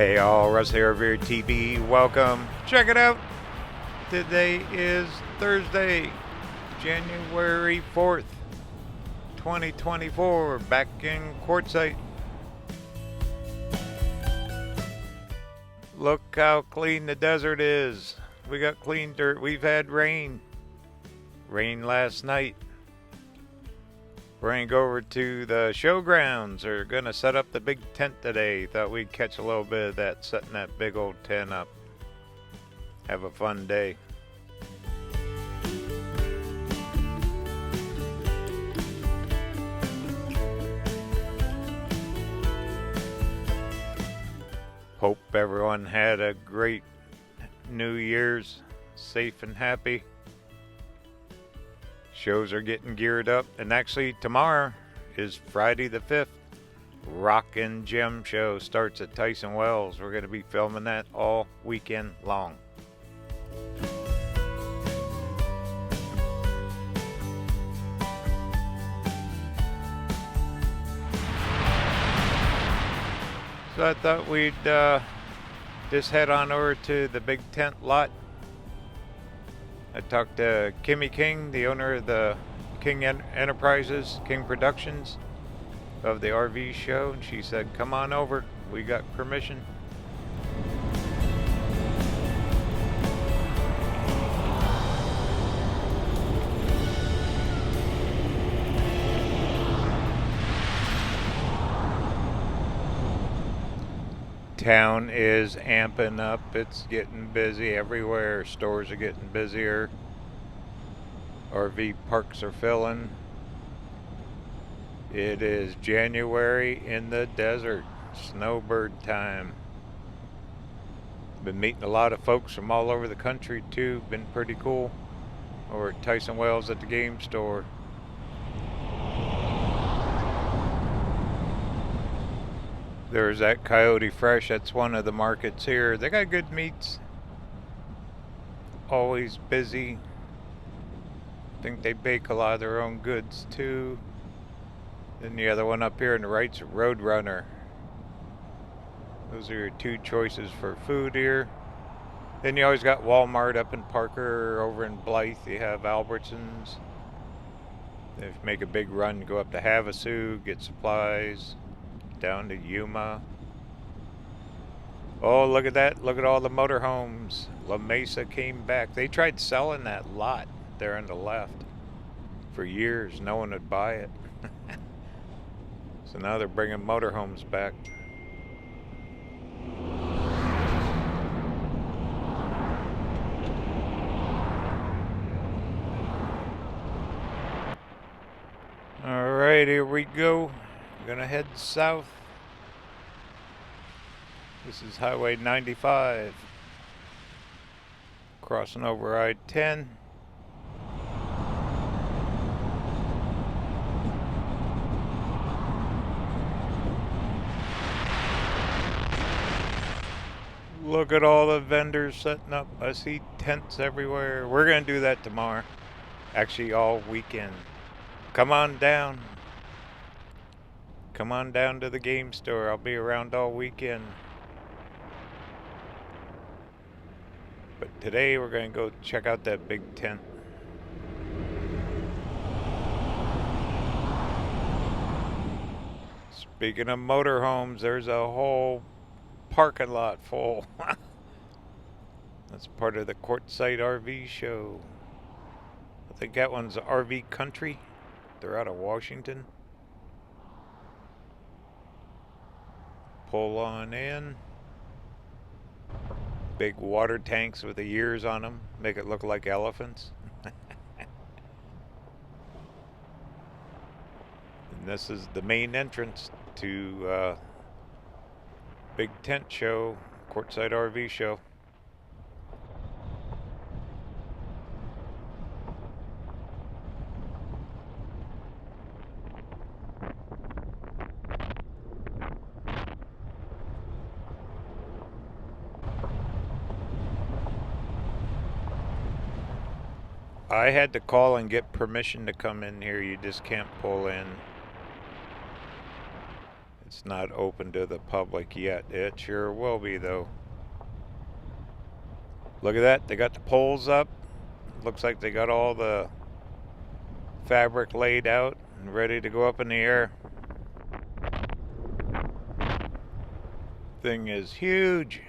Hey all, Russ here, RVerTV. Welcome. Check it out. Today is Thursday, January 4th, 2024. Back in Quartzsite. Look how clean the desert is. We got clean dirt. We've had rain. Rain last night. We're going to go over to the showgrounds. We're going to set up the big tent today. Thought we'd catch a little bit of that, setting that big old tent up. Have a fun day. Hope everyone had a great New Year's, safe and happy. Shows are getting geared up, and actually tomorrow is Friday the 5th. Rockin' Gem Show starts at Tyson Wells. We're going to be filming that all weekend long. So I thought we'd just head on over to the big tent lot. I talked to Kimmy King, the owner of the King Enterprises, King Productions of the RV show, and she said, come on over, we got permission. Town is amping up. It's getting busy everywhere. Stores are getting busier. RV parks are filling. It is January in the desert. Snowbird time. Been meeting a lot of folks from all over the country too. Been pretty cool. Over at Tyson Wells at the game store. There's that Coyote Fresh. That's one of the markets here. They got good meats. Always busy. I think they bake a lot of their own goods too. Then the other one up here on the right's Roadrunner. Those are your two choices for food here. Then you always got Walmart up in Parker. Over in Blythe you have Albertsons. If you make a big run, go up to Havasu, get supplies. Down to Yuma. Oh, look at that. Look at all the motorhomes. La Mesa came back. They tried selling that lot there on the left for years. No one would buy it. So now they're bringing motorhomes back. All right, here we go. We're gonna head south. This is Highway 95. Crossing over I-10. Look at all the vendors setting up. I see tents everywhere. We're gonna do that tomorrow. Actually, all weekend. Come on down. Come on down to the game store. I'll be around all weekend. But today we're going to go check out that big tent. Speaking of motorhomes, there's a whole parking lot full. That's part of the Quartzsite RV show. I think that one's RV Country. They're out of Washington. Pull on in. Big water tanks with the ears on them. Make it look like elephants. And this is the main entrance to big tent show, Quartzsite RV show. I had to call and get permission to come in here. You just can't pull in. It's not open to the public yet. It sure will be though. Look at that, they got the poles up. Looks like they got all the fabric laid out and ready to go up in the air. Thing is huge.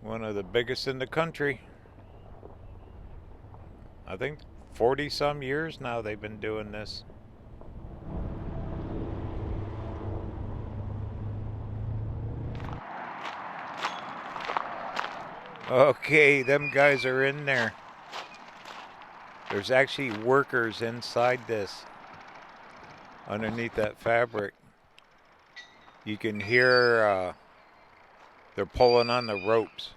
One of the biggest in the country. I think 40 some years now they've been doing this. Okay, them guys are in there. There's actually workers inside this, underneath that fabric. You can hear they're pulling on the ropes.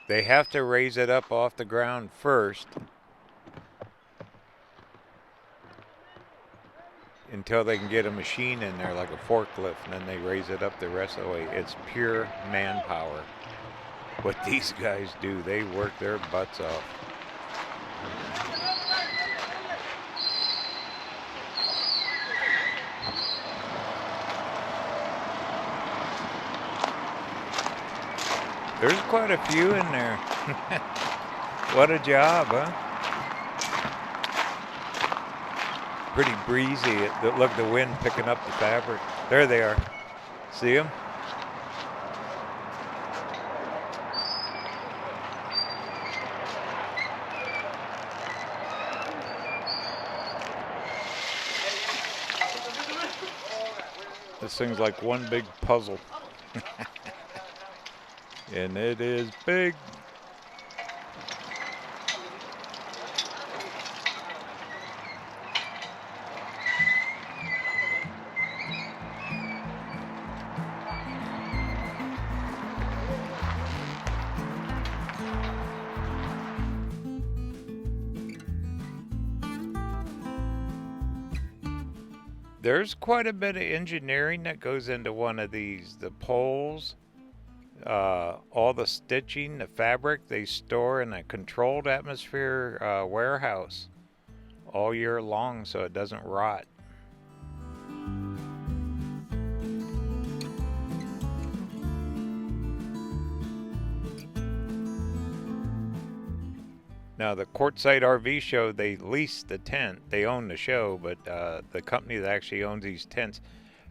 They have to raise it up off the ground first until they can get a machine in there like a forklift, and then they raise it up the rest of the way. It's pure manpower. What these guys do, they work their butts off. There's quite a few in there. What a job, huh? Pretty breezy. Look, the wind picking up the fabric. There they are. See them? This thing's like one big puzzle. And it is big. There's quite a bit of engineering that goes into one of these. The poles, all the stitching, the fabric they store in a controlled atmosphere warehouse all year long so it doesn't rot. Now the Quartzsite RV show, they lease the tent. They own the show, but the company that actually owns these tents,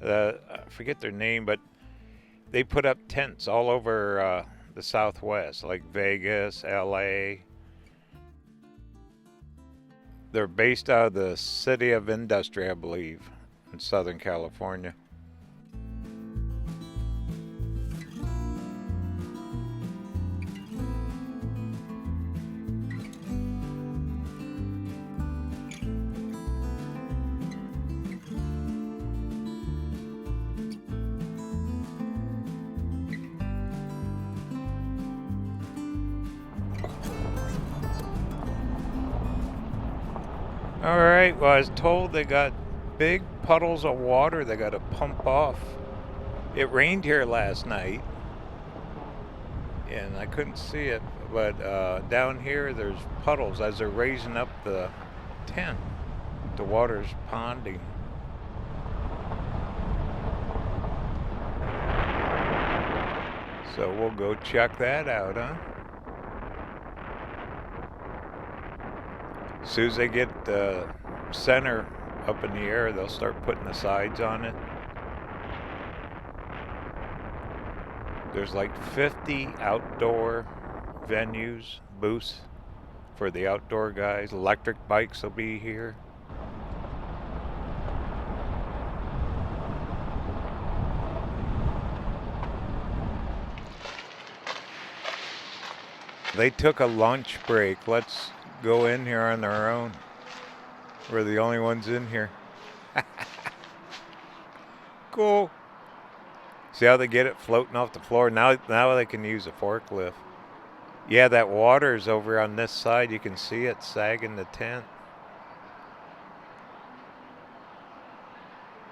I forget their name, but they put up tents all over the Southwest, like Vegas, LA. They're based out of the city of Industry, I believe, in Southern California. Alright, well I was told they got big puddles of water they got to pump off. It rained here last night and I couldn't see it, but down here there's puddles as they're raising up the tent. The water's ponding. So we'll go check that out, huh? As soon as they get the center up in the air, they'll start putting the sides on it. There's like 50 outdoor venues, booths for the outdoor guys. Electric bikes will be here. They took a lunch break. Let's go in here on our own. We're the only ones in here. Cool. See how they get it floating off the floor? Now they can use a forklift. Yeah, that water's over on this side. You can see it sagging the tent.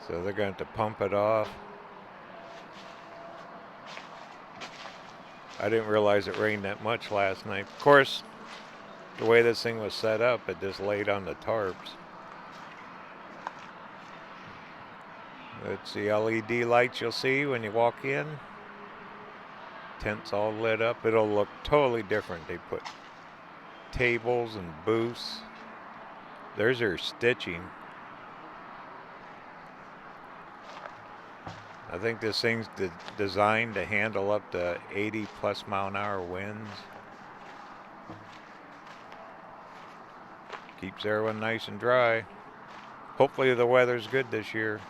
So they're going to have to pump it off. I didn't realize it rained that much last night. Of course, the way this thing was set up, it just laid on the tarps. That's the LED lights you'll see when you walk in. Tent's all lit up. It'll look totally different. They put tables and booths. There's her stitching. I think this thing's designed to handle up to 80+ mph winds. Keeps everyone nice and dry. Hopefully the weather's good this year.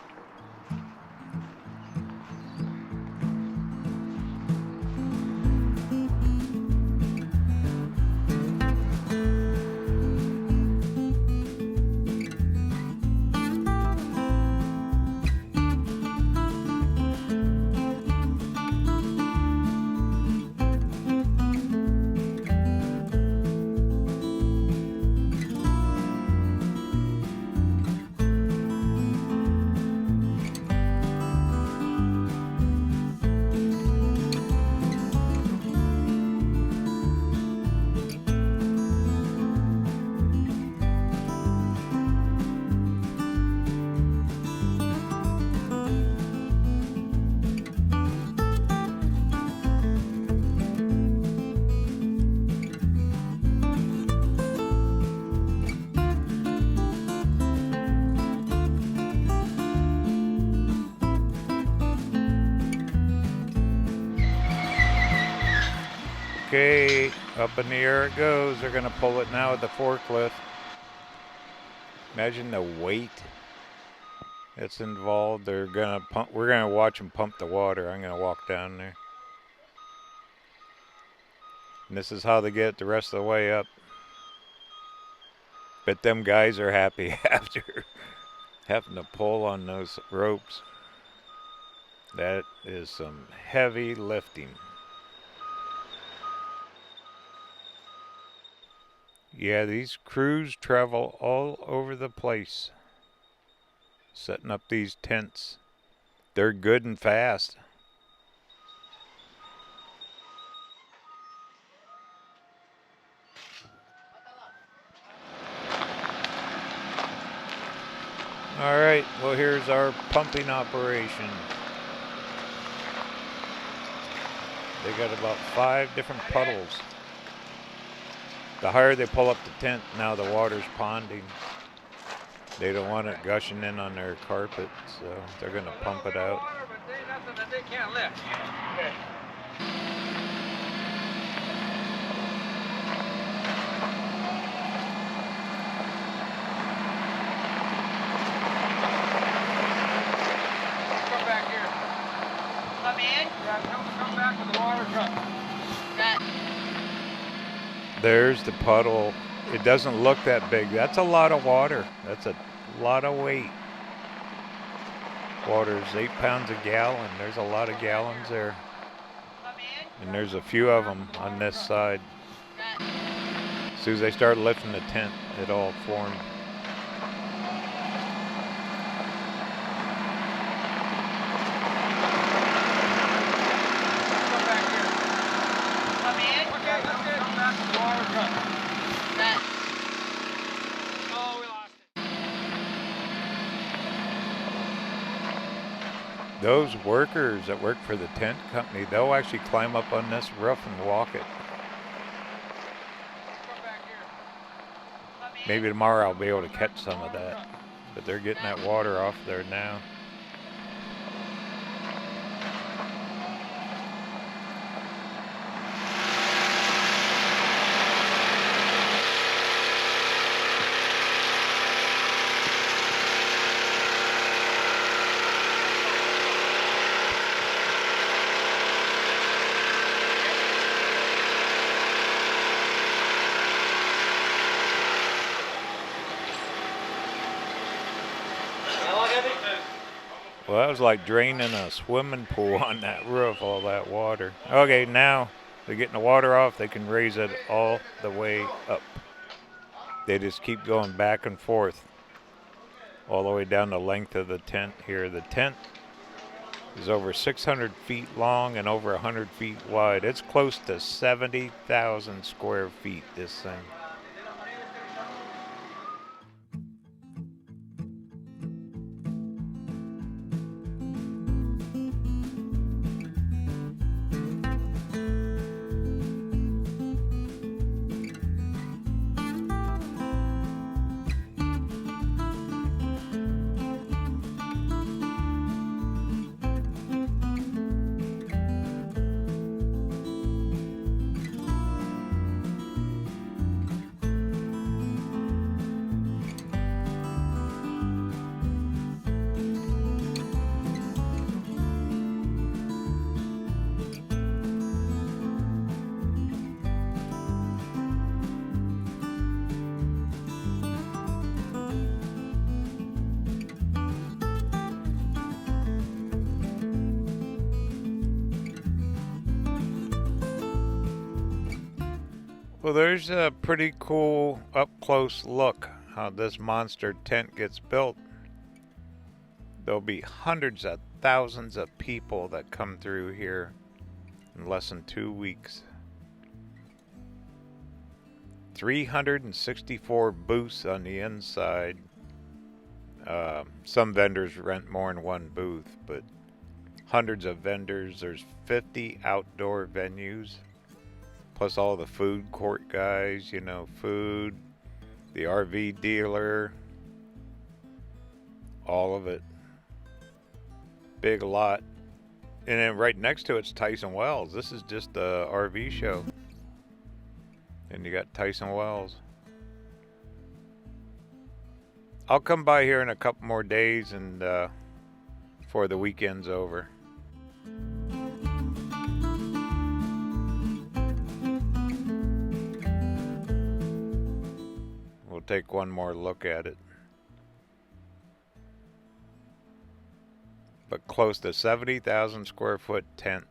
Okay, up in the air it goes. They're gonna pull it now with the forklift. Imagine the weight that's involved. They're gonna pump. We're gonna watch them pump the water. I'm gonna walk down there. And this is how they get it the rest of the way up. But them guys are happy after having to pull on those ropes. That is some heavy lifting. Yeah, these crews travel all over the place, setting up these tents. They're good and fast. All right, well, here's our pumping operation. They got about 5 different puddles. The higher they pull up the tent, now the water's ponding. They don't want it gushing in on their carpet, so they're going to pump it out. Nothing that they can't lift. Okay. Come back here. Come in? Yeah, come back with the water truck. There's the puddle. It doesn't look that big. That's a lot of water. That's a lot of weight. Water's 8 pounds a gallon. There's a lot of gallons there. And there's a few of them on this side. As soon as they start lifting the tent, it all formed. Those workers that work for the tent company, they'll actually climb up on this roof and walk it. Maybe tomorrow I'll be able to catch some of that. But they're getting that water off there now. Well, that was like draining a swimming pool on that roof, all that water. Okay, now they're getting the water off. They can raise it all the way up. They just keep going back and forth all the way down the length of the tent here. The tent is over 600 feet long and over 100 feet wide. It's close to 70,000 square feet, this thing. Well, there's a pretty cool up-close look how this monster tent gets built. There'll be hundreds of thousands of people that come through here in less than 2 weeks. 364 booths on the inside. Some vendors rent more than one booth, but hundreds of vendors. There's 50 outdoor venues. Plus all the food court guys, you know, food, the RV dealer, all of it. Big lot. And then right next to it's Tyson Wells. This is just the RV show. And you got Tyson Wells. I'll come by here in a couple more days and before the weekend's over. We'll take one more look at it. But close to 70,000 square foot tent.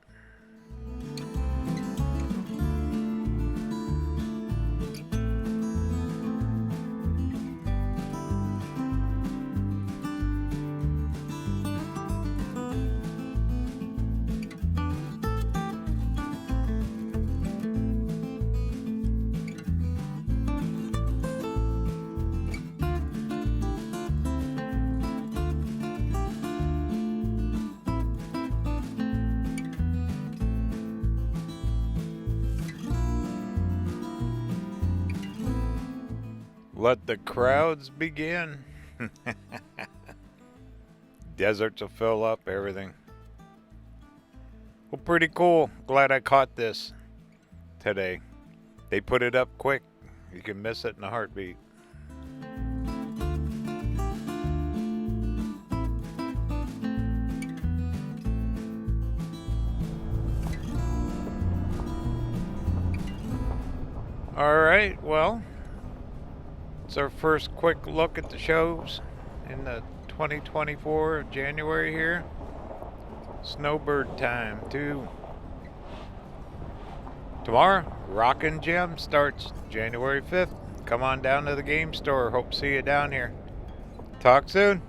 Let the crowds begin. Deserts will fill up, everything. Well, pretty cool. Glad I caught this today. They put it up quick. You can miss it in a heartbeat. All right, well, it's our first quick look at the shows in the 2024 January here. Snowbird time too. Tomorrow, Rockin' Gem starts January 5th. Come on down to the game store. Hope to see you down here. Talk soon.